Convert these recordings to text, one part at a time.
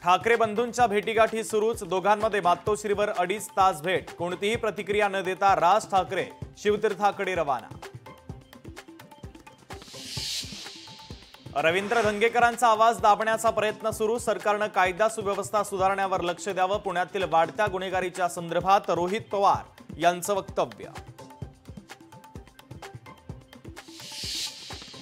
ठाकरे बंधूंच्या भेटीगाठी सुरूच, दोघांमध्ये मातोश्रीवर 2.5 तास भेट। कोणतीही प्रतिक्रिया न देता राज ठाकरे शिवतीर्थाकडे रवाना। रवींद्र धंगेकरांचा आवाज दाबण्याचा प्रयत्न सुरू, सरकारने कायदा सुव्यवस्था सुधारण्यावर लक्ष द्यावं। पुण्यातील वाढत्या गुन्हेगारीच्या संदर्भात रोहित पवार यांचं वक्तव्य।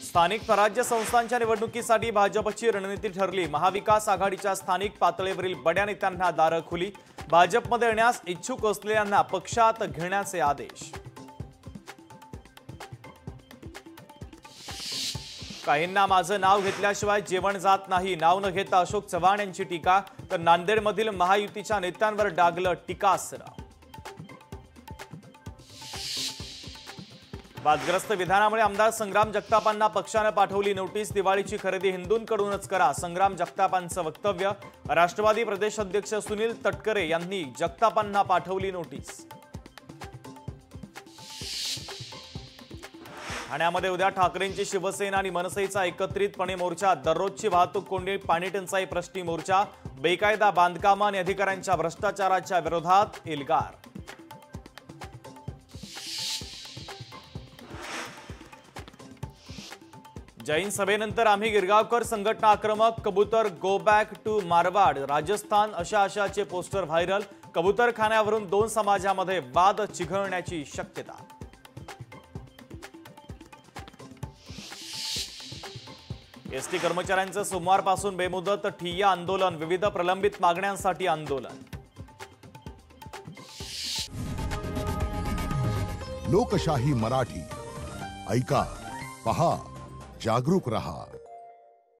स्थानिक स्वराज्य संस्थांच्या निवडणुकीसाठी भाजपची रणनीती ठरली। महाविकास आघाडीच्या स्थानिक पातळीवरील बड्या नेत्यांना दारं खुली। भाजपमध्ये येण्यास इच्छुक असलेल्यांना पक्षात घेण्याचे आदेश। काहींना माझं नाव घेतल्याशिवाय जेवण जात नाही, नाव न घेता अशोक चव्हाण यांची टीका। तर नांदेडमधील महायुतीच्या नेत्यांवर डागलं टीकास्त्र। वादग्रस्त विधानामुळे आमदार संग्राम जगतापांना पक्षाने पाठवली नोटीस। दिवाळीची खरेदी हिंदूंकडूनच करा, संग्राम जगतापांचं वक्तव्य। राष्ट्रवादी प्रदेश अध्यक्ष सुनील तटकरे यांनी जगतापांना पाठवली नोटीस। ठाण्यामध्ये उद्या ठाकरेंची शिवसेना आणि मनसेचा एकत्रितपणे मोर्चा। दररोजची वाहतूक कोंडी, पाणी टंचाई प्रश्नी मोर्चा। बेकायदा बांधकाम आणि अधिकाऱ्यांच्या भ्रष्टाचाराच्या विरोधात एल्गार। जैन सभेनंतर आम्ही गिरगावकर संघटना आक्रमक। कबूतर go back to Marwar, Rajasthan अशा आशयाचे पोस्टर व्हायरल। कबूतरखान्यावरून 2 समाजामध्ये वाद चिघळण्याची शक्यता। एसटी कर्मचाऱ्यांचं सोमवारपासून बेमुदत ठिय्या आंदोलन। विविध प्रलंबित मागण्यांसाठी आंदोलन। लोकशाही मराठी ऐका, पहा, जागरूक रहा।